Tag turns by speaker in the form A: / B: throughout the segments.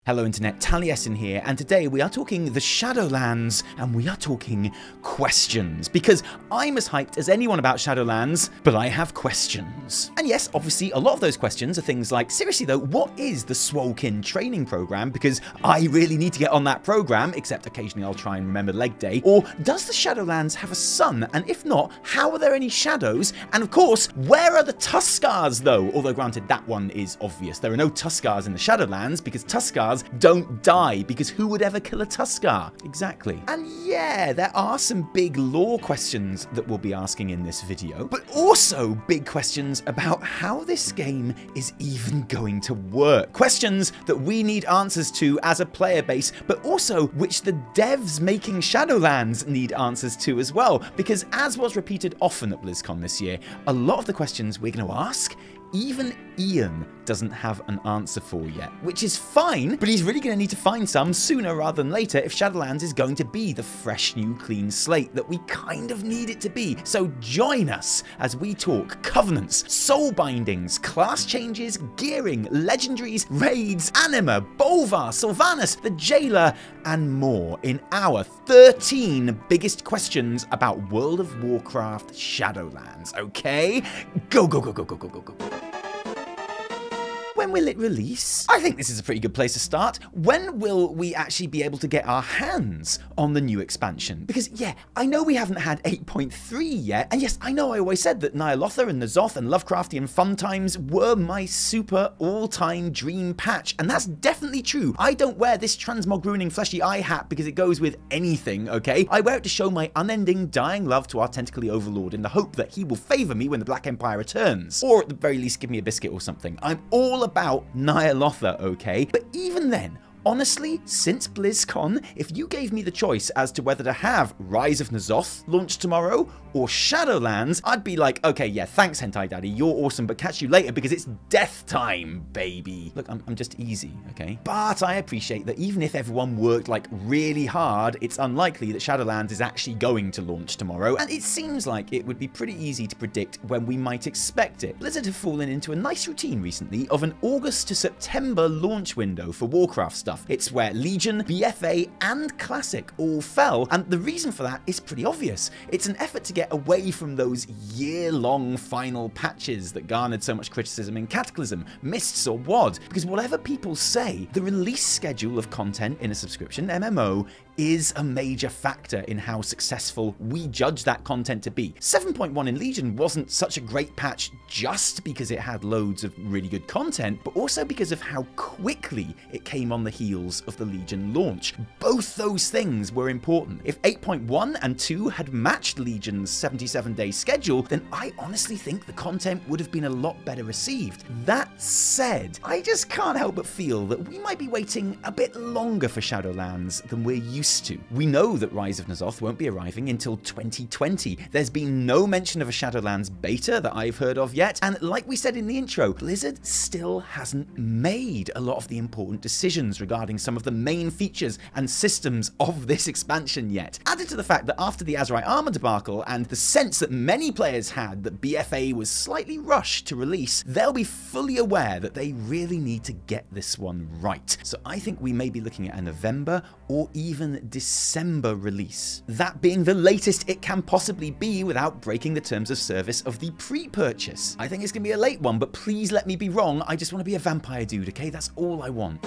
A: Hello Internet, Taliesin here, and today we are talking the Shadowlands, and we are talking questions, because I'm as hyped as anyone about Shadowlands, but I have questions. And yes, obviously a lot of those questions are things like, seriously though, what is the Swolekin training program, because I really need to get on that program, except occasionally I'll try and remember leg day, or does the Shadowlands have a sun, and if not, how are there any shadows, and of course, where are the Tuskars though, although granted that one is obvious, there are no Tuskars in the Shadowlands, because Tuskars don't die, because who would ever kill a Tuskar? Exactly. And yeah, there are some big lore questions that we'll be asking in this video, but also big questions about how this game is even going to work. Questions that we need answers to as a player base, but also which the devs making Shadowlands need answers to as well, because as was repeated often at BlizzCon this year, a lot of the questions we're going to ask, even Ian doesn't have an answer for yet, which is fine, but he's really going to need to find some sooner rather than later if Shadowlands is going to be the fresh, new, clean slate that we kind of need it to be. So join us as we talk covenants, soul bindings, class changes, gearing, legendaries, raids, Anima, Bolvar, Sylvanas, the Jailer, and more in our 13 biggest questions about World of Warcraft Shadowlands, okay? Go, go, go, go, go, go, go, go. When will it release? I think this is a pretty good place to start. When will we actually be able to get our hands on the new expansion? Because yeah, I know we haven't had 8.3 yet, and yes, I know I always said that Ny'alotha and N'Zoth and Lovecraftian fun times were my super all-time dream patch, and that's definitely true. I don't wear this transmogruning fleshy eye hat because it goes with anything, okay? I wear it to show my unending dying love to our tentacly overlord in the hope that he will favor me when the Black Empire returns, or at the very least give me a biscuit or something. I'm all about Ny'alotha, okay? But even then, honestly, since BlizzCon, if you gave me the choice as to whether to have Rise of N'Zoth launch tomorrow or Shadowlands, I'd be like, okay, yeah, thanks Hentai Daddy, you're awesome, but catch you later because it's death time, baby. Look, I'm just easy, okay? But I appreciate that even if everyone worked like really hard, it's unlikely that Shadowlands is actually going to launch tomorrow, and it seems like it would be pretty easy to predict when we might expect it. Blizzard have fallen into a nice routine recently of an August to September launch window for Warcraft stuff. It's where Legion, BFA, and Classic all fell, and the reason for that is pretty obvious. It's an effort to get away from those year-long final patches that garnered so much criticism in Cataclysm, Mists, or WoD, because whatever people say, the release schedule of content in a subscription MMO is a major factor in how successful we judge that content to be. 7.1 in Legion wasn't such a great patch just because it had loads of really good content, but also because of how quickly it came on the heels of the Legion launch. Both those things were important. If 8.1 and 2 had matched Legion's 77-day schedule, then I honestly think the content would have been a lot better received. That said, I just can't help but feel that we might be waiting a bit longer for Shadowlands than we're used to. We know that Rise of N'Zoth won't be arriving until 2020. There's been no mention of a Shadowlands beta that I've heard of yet, and like we said in the intro, Blizzard still hasn't made a lot of the important decisions regarding some of the main features and systems of this expansion yet. Added to the fact that after the Azerite armor debacle and the sense that many players had that BFA was slightly rushed to release, they'll be fully aware that they really need to get this one right. So I think we may be looking at a November or even December release. That being the latest it can possibly be without breaking the terms of service of the pre-purchase. I think it's gonna be a late one, but please let me be wrong. I just want to be a vampire dude, okay? That's all I want.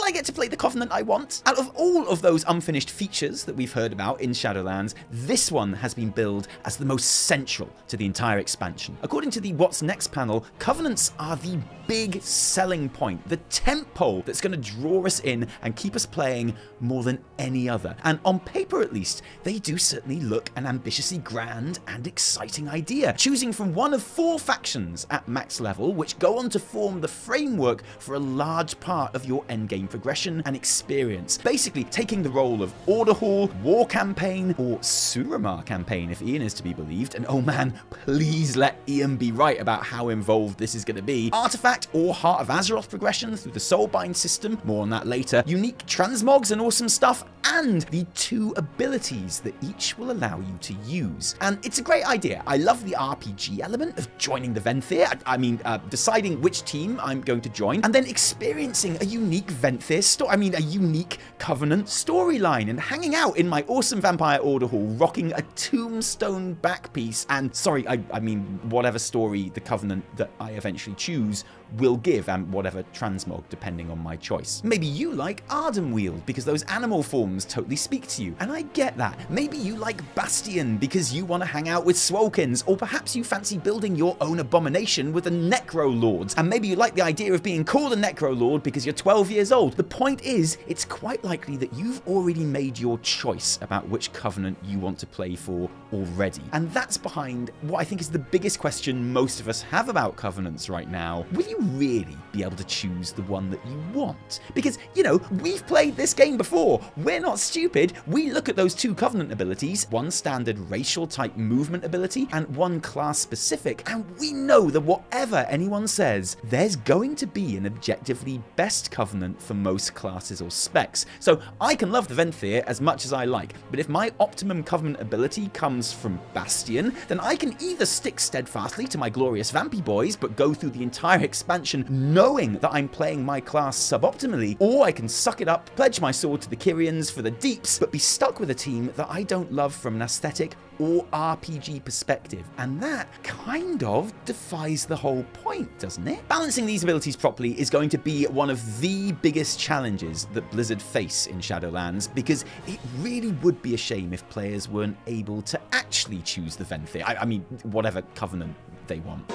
A: I get to play the Covenant I want. Out of all of those unfinished features that we've heard about in Shadowlands, this one has been billed as the most central to the entire expansion. According to the What's Next panel, Covenants are the big selling point, the tentpole that's going to draw us in and keep us playing more than any other. And on paper at least, they do certainly look an ambitiously grand and exciting idea, choosing from one of 4 factions at max level, which go on to form the framework for a large part of your endgame progression. progression and experience. Basically, taking the role of Order Hall, War Campaign, or Suramar Campaign if Ian is to be believed, and oh man, please let Ian be right about how involved this is going to be. Artifact or Heart of Azeroth progression through the Soulbind system, more on that later, unique transmogs and awesome stuff, and the 2 abilities that each will allow you to use. And it's a great idea. I love the RPG element of joining the Venthyr, deciding which team I'm going to join, and then experiencing a unique Venthyr a unique Covenant storyline, and hanging out in my awesome Vampire Order Hall, rocking a tombstone backpiece, and sorry, I mean whatever story the Covenant that I eventually choose will give, and whatever transmog depending on my choice. Maybe you like Ardenweald because those animal forms totally speak to you, and I get that. Maybe you like Bastion because you want to hang out with Swolkins, or perhaps you fancy building your own abomination with the Necro Lords, and maybe you like the idea of being called a Necro Lord because you're 12 years old. The point is, it's quite likely that you've already made your choice about which Covenant you want to play for already, and that's behind what I think is the biggest question most of us have about Covenants right now. Will you really be able to choose the one that you want? Because, you know, we've played this game before. We're not stupid. We look at those 2 Covenant abilities, one standard racial type movement ability and one class specific, and we know that whatever anyone says, there's going to be an objectively best Covenant for most classes or specs. So I can love the Venthyr as much as I like, but if my optimum Covenant ability comes from Bastion, then I can either stick steadfastly to my glorious Vampy boys but go through the entire expansion knowing that I'm playing my class suboptimally, or I can suck it up, pledge my sword to the Kyrians for the deeps, but be stuck with a team that I don't love from an aesthetic or RPG perspective, and that kind of defies the whole point, doesn't it? Balancing these abilities properly is going to be one of the biggest challenges that Blizzard face in Shadowlands, because it really would be a shame if players weren't able to actually choose the Venthyr. I mean, whatever Covenant they want.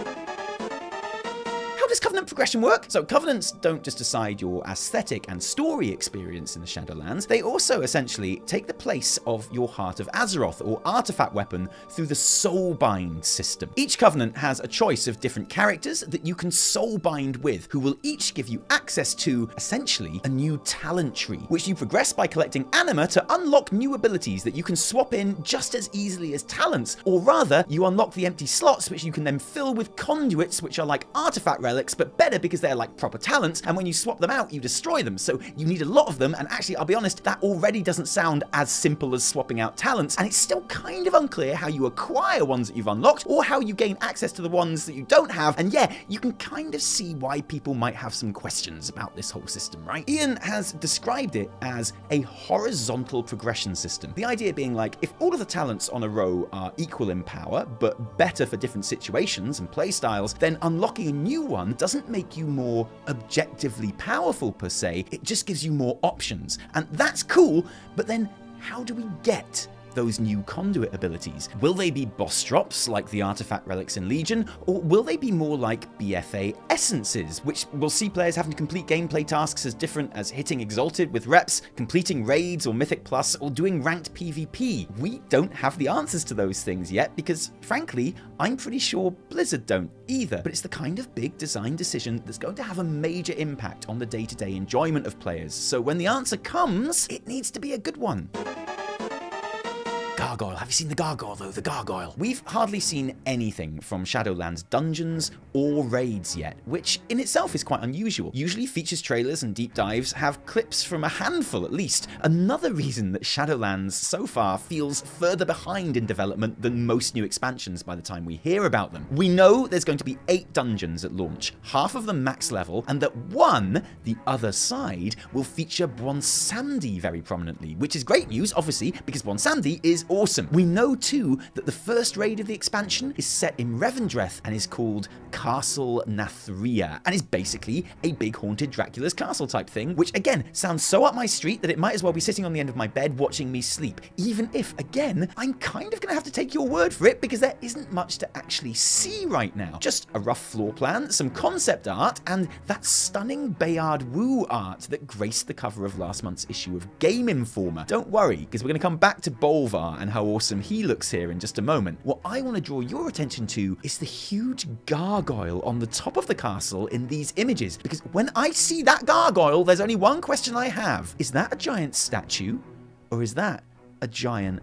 A: How does Covenant progression work? So Covenants don't just decide your aesthetic and story experience in the Shadowlands, they also essentially take the place of your Heart of Azeroth or artifact weapon through the Soulbind system. Each Covenant has a choice of different characters that you can Soulbind with, who will each give you access to, essentially, a new talent tree, which you progress by collecting Anima to unlock new abilities that you can swap in just as easily as talents, or rather, you unlock the empty slots which you can then fill with conduits, which are like artifact relics, but better because they're like proper talents, and when you swap them out, you destroy them, so you need a lot of them, and actually, I'll be honest, that already doesn't sound as simple as swapping out talents, and it's still kind of unclear how you acquire ones that you've unlocked, or how you gain access to the ones that you don't have, and yeah, you can kind of see why people might have some questions about this whole system, right? Ian has described it as a horizontal progression system, the idea being like, if all of the talents on a row are equal in power, but better for different situations and playstyles, then unlocking a new one doesn't make you more objectively powerful per se, it just gives you more options. And that's cool, but then how do we get those new conduit abilities? Will they be boss drops like the artifact relics in Legion, or will they be more like BFA essences, which will see players having to complete gameplay tasks as different as hitting Exalted with reps, completing raids or Mythic Plus, or doing ranked PvP? We don't have the answers to those things yet because, frankly, I'm pretty sure Blizzard don't either, but it's the kind of big design decision that's going to have a major impact on the day-to-day enjoyment of players, so when the answer comes, it needs to be a good one. Gargoyle. Have you seen the Gargoyle, though? The Gargoyle. We've hardly seen anything from Shadowlands dungeons or raids yet, which in itself is quite unusual. Usually features trailers and deep dives have clips from a handful at least. Another reason that Shadowlands so far feels further behind in development than most new expansions by the time we hear about them. We know there's going to be 8 dungeons at launch, half of them max level, and that one, the other side, will feature Bwonsamdi very prominently, which is great news, obviously, because Bwonsamdi is awesome. We know too that the first raid of the expansion is set in Revendreth and is called Castle Nathria, and is basically a big haunted Dracula's castle type thing, which again sounds so up my street that it might as well be sitting on the end of my bed watching me sleep, even if, again, I'm kind of gonna have to take your word for it because there isn't much to actually see right now. Just a rough floor plan, some concept art, and that stunning Bayard Wu art that graced the cover of last month's issue of Game Informer. Don't worry, because we're gonna come back to Bolvar and how awesome he looks here in just a moment. What I want to draw your your attention to is the huge gargoyle on the top of the castle in these images. Because when I see that gargoyle, there's only one question I have. Is that a giant statue? Or is that a giant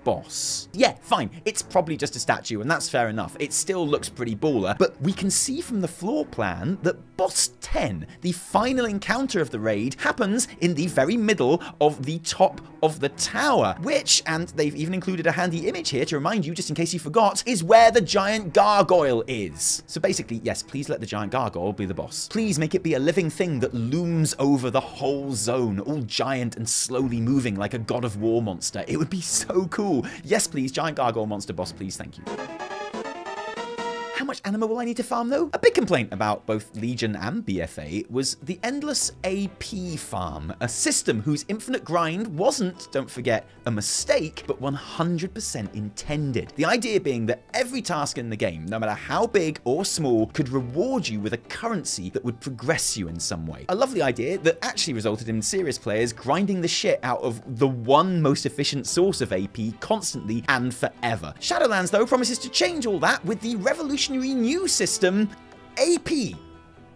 A: boss? Yeah, fine. It's probably just a statue, and that's fair enough. It still looks pretty baller, but we can see from the floor plan that Boss 10, the final encounter of the raid, happens in the very middle of the top of the tower, which, and they've even included a handy image here to remind you, just in case you forgot, is where the giant gargoyle is. So basically, yes, please let the giant gargoyle be the boss. Please make it be a living thing that looms over the whole zone, all giant and slowly moving like a God of War monster. It would be so cool. Yes, please, giant gargoyle monster boss, please, thank you. How much Anima will I need to farm, though? A big complaint about both Legion and BFA was the endless AP farm, a system whose infinite grind wasn't, don't forget, a mistake, but 100% intended. The idea being that every task in the game, no matter how big or small, could reward you with a currency that would progress you in some way. A lovely idea that actually resulted in serious players grinding the shit out of the one most efficient source of AP constantly and forever. Shadowlands, though, promises to change all that with the revolutionary new system, AP.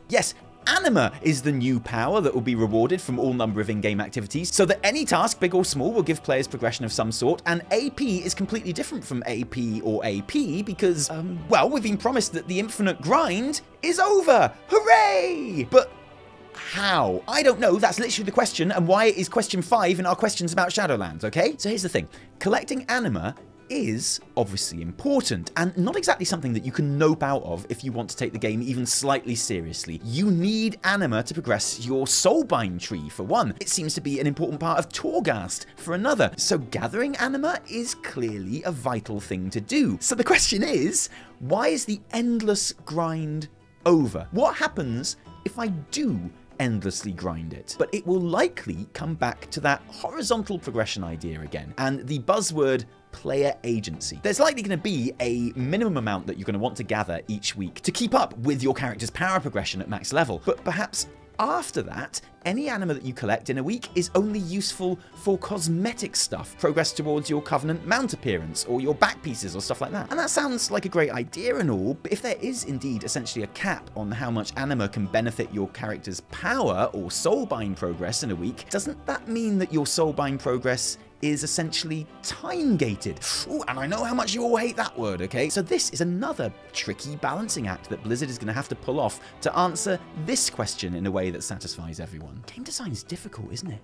A: Yes, Anima is the new power that will be rewarded from all number of in-game activities, so that any task, big or small, will give players progression of some sort, and AP is completely different from AP or AP because, well, we've been promised that the infinite grind is over. Hooray! But how? I don't know, that's literally the question, and why it is question 5 in our questions about Shadowlands, okay? So here's the thing. Collecting Anima is obviously important, and not exactly something that you can nope out of if you want to take the game even slightly seriously. You need Anima to progress your Soulbind tree, for one. It seems to be an important part of Torghast, for another. So gathering Anima is clearly a vital thing to do. So the question is, why is the endless grind over? What happens if I do endlessly grind it? But it will likely come back to that horizontal progression idea again, and the buzzword player agency. There's likely going to be a minimum amount that you're going to want to gather each week to keep up with your character's power progression at max level, but perhaps after that, any Anima that you collect in a week is only useful for cosmetic stuff, progress towards your Covenant mount appearance, or your back pieces, or stuff like that. And that sounds like a great idea and all, but if there is indeed essentially a cap on how much Anima can benefit your character's power or Soulbind progress in a week, doesn't that mean that your Soulbind progress is essentially time-gated? Ooh, and I know how much you all hate that word, okay? So this is another tricky balancing act that Blizzard is going to have to pull off to answer this question in a way that satisfies everyone. Game design is difficult, isn't it?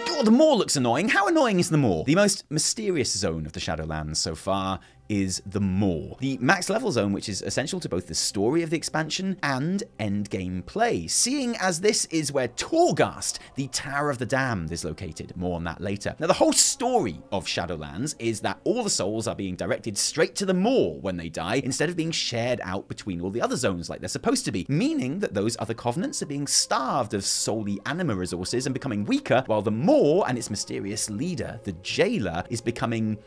A: Oh, the Maw looks annoying. How annoying is the Maw? The most mysterious zone of the Shadowlands so far is the Maw, the max level zone, which is essential to both the story of the expansion and endgame play, seeing as this is where Torghast, the Tower of the Damned, is located. More on that later. Now, the whole story of Shadowlands is that all the souls are being directed straight to the Maw when they die, instead of being shared out between all the other zones like they're supposed to be, meaning that those other covenants are being starved of solely Anima resources and becoming weaker, while the Maw and its mysterious leader, the Jailer, is becoming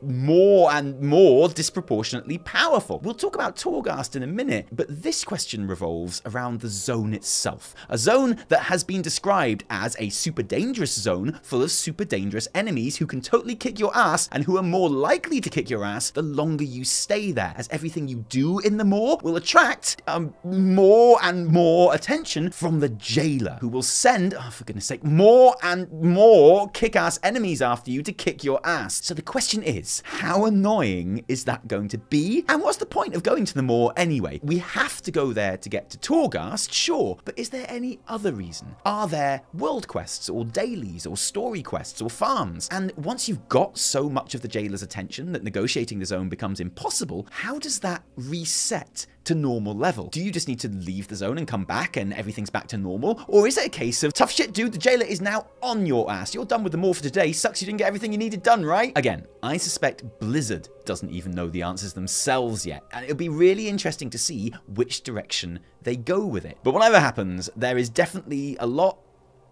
A: more and more disproportionately powerful. We'll talk about Torghast in a minute, but this question revolves around the zone itself. A zone that has been described as a super dangerous zone full of super dangerous enemies who can totally kick your ass and who are more likely to kick your ass the longer you stay there, as everything you do in the Maw will attract more and more attention from the Jailer, who will send, oh for goodness sake, more and more kick-ass enemies after you to kick your ass. So the question is, how annoying is that going to be? And what's the point of going to the Maw anyway? We have to go there to get to Torghast, sure, but is there any other reason? Are there world quests or dailies or story quests or farms? And once you've got so much of the Jailer's attention that negotiating the zone becomes impossible, how does that reset to normal level? Do you just need to leave the zone and come back and everything's back to normal? Or is it a case of, tough shit dude, the Jailer is now on your ass, you're done with the Maw for today, sucks you didn't get everything you needed done, right? Again, I suspect Blizzard doesn't even know the answers themselves yet, and it'll be really interesting to see which direction they go with it. But whatever happens, there is definitely a lot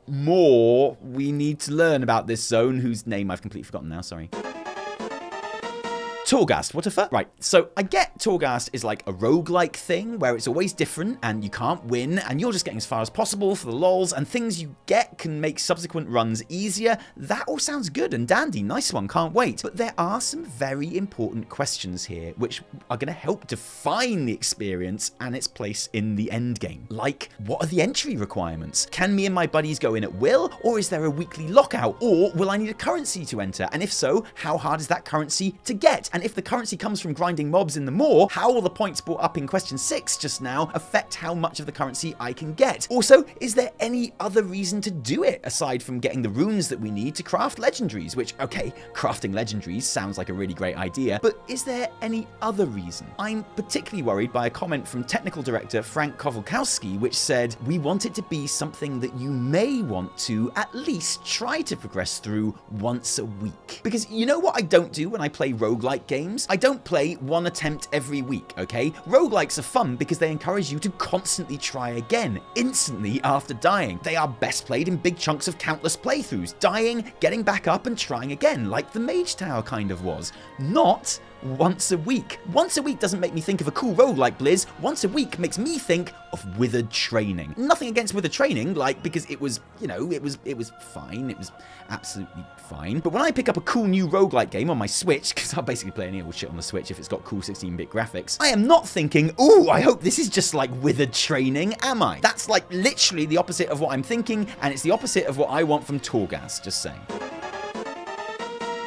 A: more we need to learn about this zone, whose name I've completely forgotten now, sorry. Torghast, what a fuck? Right, so I get Torghast is like a roguelike thing where it's always different and you can't win and you're just getting as far as possible for the lols and things you get can make subsequent runs easier. That all sounds good and dandy, nice one, can't wait. But there are some very important questions here which are going to help define the experience and its place in the endgame. Like, what are the entry requirements? Can me and my buddies go in at will, or is there a weekly lockout, or will I need a currency to enter? And if so, how hard is that currency to get? And if the currency comes from grinding mobs in the Maw, how will the points brought up in question 6 just now affect how much of the currency I can get? Also, is there any other reason to do it aside from getting the runes that we need to craft legendaries? Which, okay, crafting legendaries sounds like a really great idea, but is there any other reason? I'm particularly worried by a comment from technical director Frank Kowalkowski, which said, we want it to be something that you may want to at least try to progress through once a week. Because you know what I don't do when I play roguelike games? I don't play one attempt every week, okay? Roguelikes are fun because they encourage you to constantly try again, instantly after dying. They are best played in big chunks of countless playthroughs, dying, getting back up and trying again, like the Mage Tower kind of was. Not once a week. Once a week doesn't make me think of a cool rogue like Blizz. Once a week makes me think of Withered Training. Nothing against Withered Training, like, because it was, you know, it was fine. It was absolutely fine. But when I pick up a cool new roguelike game on my Switch, because I'll basically play any old shit on the Switch if it's got cool 16-bit graphics, I am not thinking, ooh, I hope this is just like Withered Training, am I? That's like literally the opposite of what I'm thinking, and it's the opposite of what I want from Torghast, just saying.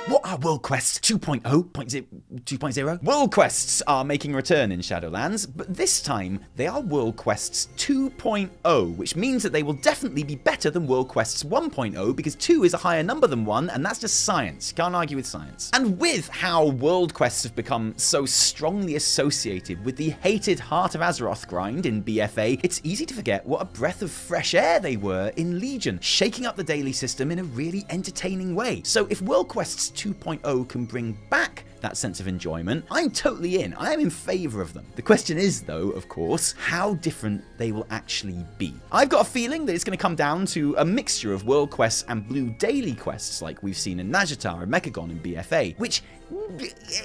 A: What are World Quests 2.0? 2.0? World Quests are making a return in Shadowlands, but this time they are World Quests 2.0, which means that they will definitely be better than World Quests 1.0 because 2 is a higher number than 1, and that's just science. Can't argue with science. And with how World Quests have become so strongly associated with the hated Heart of Azeroth grind in BFA, it's easy to forget what a breath of fresh air they were in Legion, shaking up the daily system in a really entertaining way. So if World Quests 2.0 can bring back that sense of enjoyment, I'm totally in. I am in favour of them. The question is, though, of course, how different they will actually be. I've got a feeling that it's going to come down to a mixture of world quests and blue daily quests like we've seen in Nazjatar and Mechagon and BFA, which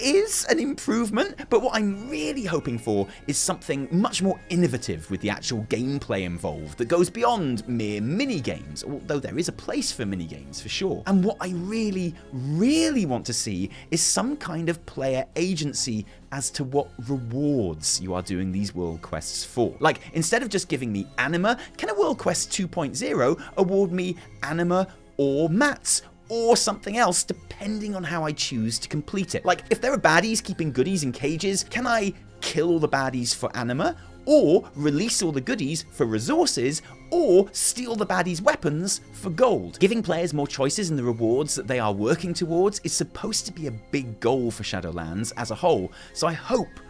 A: is an improvement, but what I'm really hoping for is something much more innovative with the actual gameplay involved that goes beyond mere mini-games, although there is a place for mini-games for sure. And what I really, really want to see is some kind of player agency as to what rewards you are doing these world quests for. Like, instead of just giving me Anima, can a World Quest 2.0 award me Anima or Mats, or something else, depending on how I choose to complete it? Like, if there are baddies keeping goodies in cages, can I kill all the baddies for Anima, or release all the goodies for resources, or steal the baddies' weapons for gold? Giving players more choices in the rewards that they are working towards is supposed to be a big goal for Shadowlands as a whole, so I hope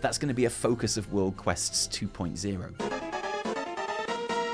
A: that's going to be a focus of World Quests 2.0.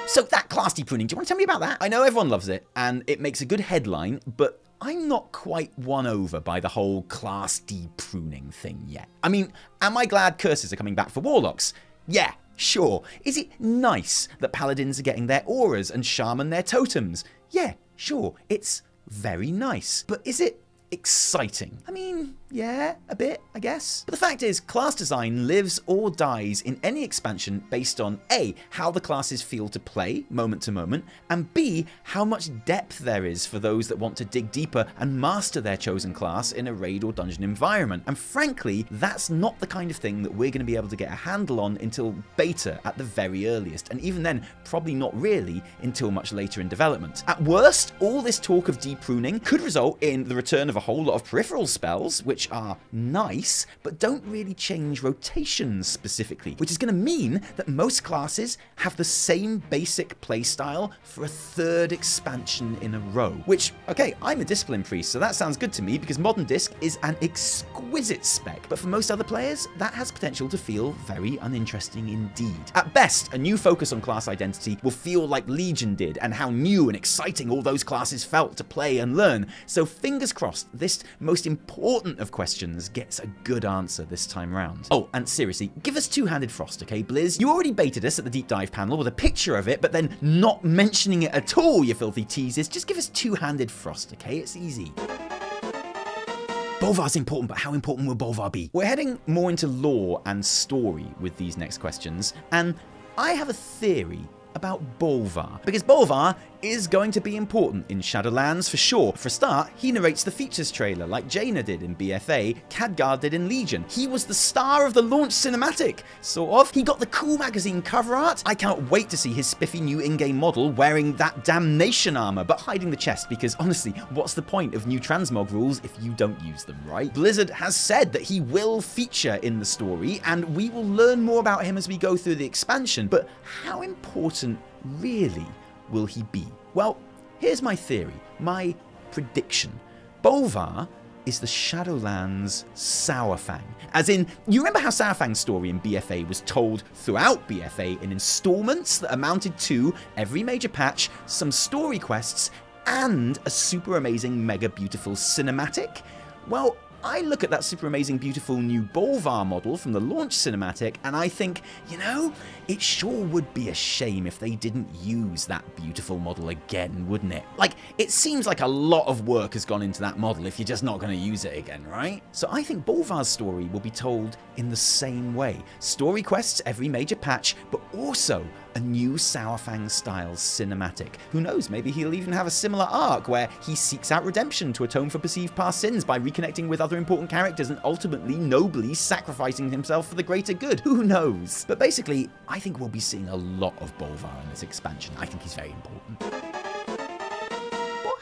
A: So that class de-pruning, do you want to tell me about that? I know everyone loves it, and it makes a good headline, but I'm not quite won over by the whole class de-pruning thing yet. I mean, am I glad curses are coming back for warlocks? Yeah, sure. Is it nice that paladins are getting their auras and shaman their totems? Yeah, sure. It's very nice. But is it exciting? I mean, yeah, a bit, I guess. But the fact is, class design lives or dies in any expansion based on A, how the classes feel to play, moment to moment, and B, how much depth there is for those that want to dig deeper and master their chosen class in a raid or dungeon environment. And frankly, that's not the kind of thing that we're going to be able to get a handle on until beta at the very earliest, and even then, probably not really until much later in development. At worst, all this talk of de-pruning could result in the return of a whole lot of peripheral spells, which are nice, but don't really change rotations specifically, which is going to mean that most classes have the same basic playstyle for a third expansion in a row. Which, okay, I'm a Discipline Priest, so that sounds good to me because Modern Disc is an exquisite spec, but for most other players, that has potential to feel very uninteresting indeed. At best, a new focus on class identity will feel like Legion did, and how new and exciting all those classes felt to play and learn, so fingers crossed this most important of questions gets a good answer this time round. Oh, and seriously, give us Two-Handed Frost, okay, Blizz? You already baited us at the deep dive panel with a picture of it, but then not mentioning it at all, you filthy teasers. Just give us Two-Handed Frost, okay? It's easy. Bolvar's important, but how important will Bolvar be? We're heading more into lore and story with these next questions, and I have a theory about Bolvar, because Bolvar is going to be important in Shadowlands for sure. For a start, he narrates the features trailer like Jaina did in BFA, Khadgar did in Legion. He was the star of the launch cinematic, sort of. He got the cool magazine cover art. I cannot wait to see his spiffy new in-game model wearing that damnation armor, but hiding the chest, because honestly, what's the point of new transmog rules if you don't use them, right? Blizzard has said that he will feature in the story, and we will learn more about him as we go through the expansion, but how important really will he be? Well, here's my theory, my prediction. Bolvar is the Shadowlands Saurfang. As in, you remember how Saurfang's story in BFA was told throughout BFA in installments that amounted to, every major patch, some story quests, and a super amazing, mega beautiful cinematic? Well, I look at that super amazing, beautiful new Bolvar model from the launch cinematic, and I think, you know, it sure would be a shame if they didn't use that beautiful model again, wouldn't it? Like, it seems like a lot of work has gone into that model if you're just not going to use it again, right? So I think Bolvar's story will be told in the same way. Story quests every major patch, but also a new Saurfang-style cinematic. Who knows, maybe he'll even have a similar arc where he seeks out redemption to atone for perceived past sins by reconnecting with other important characters and ultimately, nobly sacrificing himself for the greater good. Who knows? But basically, I think we'll be seeing a lot of Bolvar in this expansion. I think he's very important.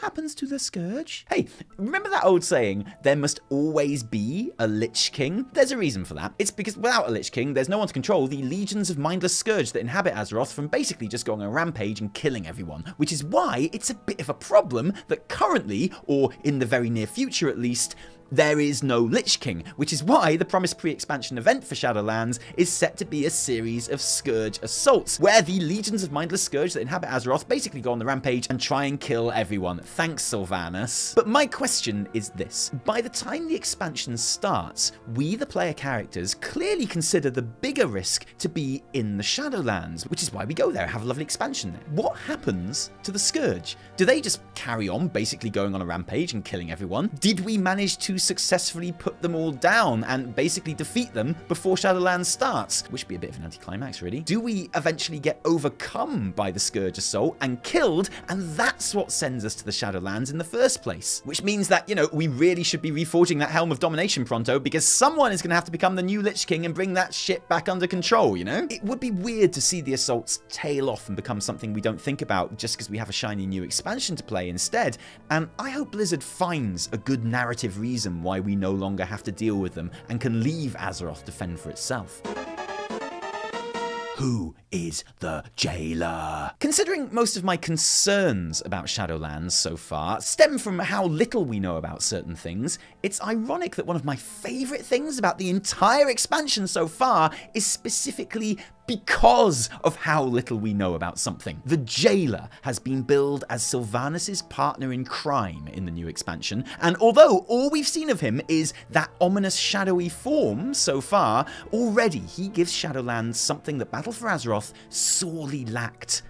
A: Happens to the Scourge? Hey, remember that old saying, there must always be a Lich King? There's a reason for that. It's because without a Lich King, there's no one to control the legions of mindless Scourge that inhabit Azeroth from basically just going on a rampage and killing everyone, which is why it's a bit of a problem that currently, or in the very near future at least, there is no Lich King, which is why the promised pre-expansion event for Shadowlands is set to be a series of Scourge assaults, where the legions of mindless Scourge that inhabit Azeroth basically go on the rampage and try and kill everyone. Thanks, Sylvanas. But my question is this. By the time the expansion starts, we, the player characters, clearly consider the bigger risk to be in the Shadowlands, which is why we go there and have a lovely expansion there. What happens to the Scourge? Do they just carry on basically going on a rampage and killing everyone? Did we manage to successfully put them all down and basically defeat them before Shadowlands starts? Which would be a bit of an anticlimax, really. Do we eventually get overcome by the Scourge Assault and killed, and that's what sends us to the Shadowlands in the first place? Which means that, you know, we really should be reforging that Helm of Domination pronto, because someone is going to have to become the new Lich King and bring that shit back under control, you know? It would be weird to see the assaults tail off and become something we don't think about just because we have a shiny new expansion to play instead, and I hope Blizzard finds a good narrative reason why we no longer have to deal with them and can leave Azeroth to fend for itself. Who is the jailer? Considering most of my concerns about Shadowlands so far stem from how little we know about certain things, it's ironic that one of my favourite things about the entire expansion so far is specifically because of how little we know about something. The Jailer has been billed as Sylvanas' partner in crime in the new expansion, and although all we've seen of him is that ominous shadowy form so far, already he gives Shadowlands something that Battle for Azeroth sorely lacked: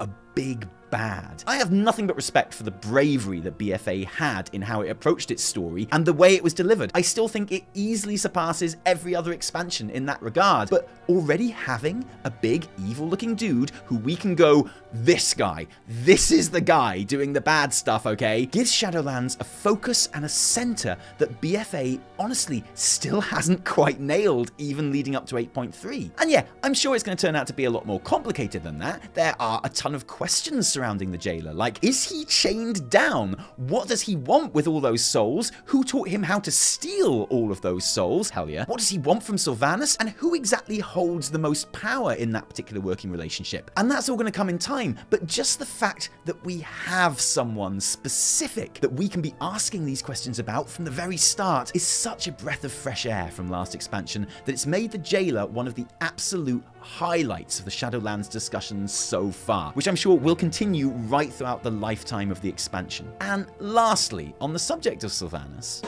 A: a big bad. I have nothing but respect for the bravery that BFA had in how it approached its story and the way it was delivered. I still think it easily surpasses every other expansion in that regard, but already having a big evil looking dude who we can go, this guy, this is the guy doing the bad stuff, okay, gives Shadowlands a focus and a center that BFA honestly still hasn't quite nailed, even leading up to 8.3. And yeah, I'm sure it's going to turn out to be a lot more complicated than that. There are a ton of questions surrounding the Jailer, like, is he chained down? What does he want with all those souls? Who taught him how to steal all of those souls? Hell yeah. What does he want from Sylvanas? And who exactly holds the most power in that particular working relationship? And that's all going to come in time, but just the fact that we have someone specific that we can be asking these questions about from the very start is such a breath of fresh air from last expansion that it's made the Jailer one of the absolute highlights of the Shadowlands discussions so far, which I'm sure will continue right throughout the lifetime of the expansion. And lastly, on the subject of Sylvanas,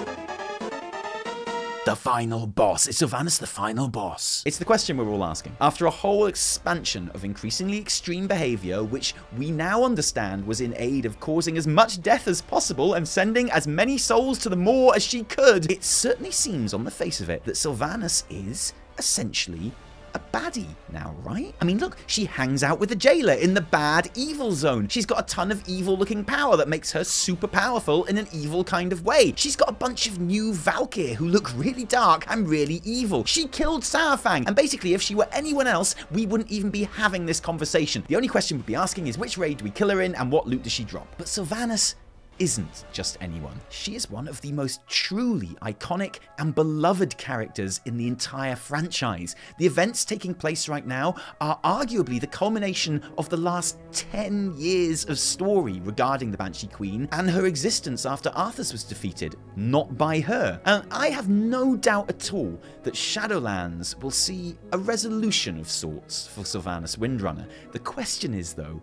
A: the final boss? Is Sylvanas the final boss? It's the question we're all asking. After a whole expansion of increasingly extreme behavior, which we now understand was in aid of causing as much death as possible and sending as many souls to the maw as she could, it certainly seems on the face of it that Sylvanas is essentially a baddie now, right? I mean, look, she hangs out with the jailer in the bad evil zone. She's got a ton of evil looking power that makes her super powerful in an evil kind of way. She's got a bunch of new Valkyr who look really dark and really evil. She killed Saurfang, and basically if she were anyone else, we wouldn't even be having this conversation. The only question we'd be asking is which raid do we kill her in and what loot does she drop? But Sylvanas isn't just anyone. She is one of the most truly iconic and beloved characters in the entire franchise. The events taking place right now are arguably the culmination of the last 10 years of story regarding the Banshee Queen and her existence after Arthas was defeated, not by her. And I have no doubt at all that Shadowlands will see a resolution of sorts for Sylvanas Windrunner. The question is, though,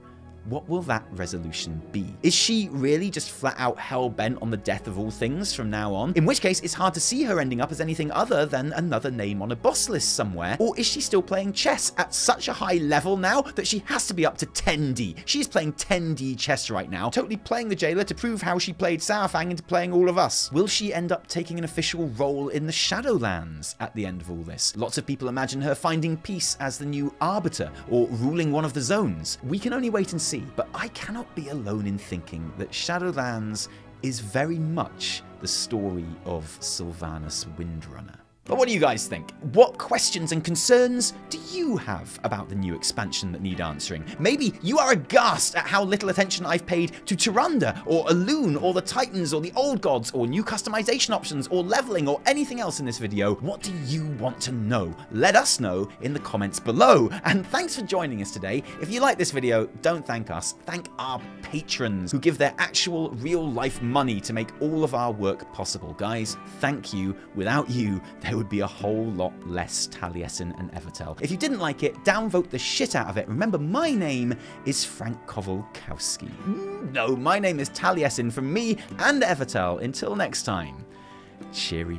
A: what will that resolution be? Is she really just flat out hell-bent on the death of all things from now on? In which case, it's hard to see her ending up as anything other than another name on a boss list somewhere. Or is she still playing chess at such a high level now that she has to be up to 10D? She's playing 10D chess right now, totally playing the jailer to prove how she played Saurfang into playing all of us. Will she end up taking an official role in the Shadowlands at the end of all this? Lots of people imagine her finding peace as the new Arbiter or ruling one of the zones. We can only wait and see. But I cannot be alone in thinking that Shadowlands is very much the story of Sylvanas Windrunner. But what do you guys think? What questions and concerns do you have about the new expansion that need answering? Maybe you are aghast at how little attention I've paid to Tyrande, or Elune, or the Titans, or the Old Gods, or new customization options, or leveling, or anything else in this video. What do you want to know? Let us know in the comments below. And thanks for joining us today. If you like this video, don't thank us. Thank our patrons who give their actual real-life money to make all of our work possible. Guys, thank you. Without you, there would be a whole lot less Taliesin and Evitel. If you didn't like it, downvote the shit out of it. Remember, my name is Frank Kowalkowski. No, my name is Taliesin from me and Evitel. Until next time, cheerio.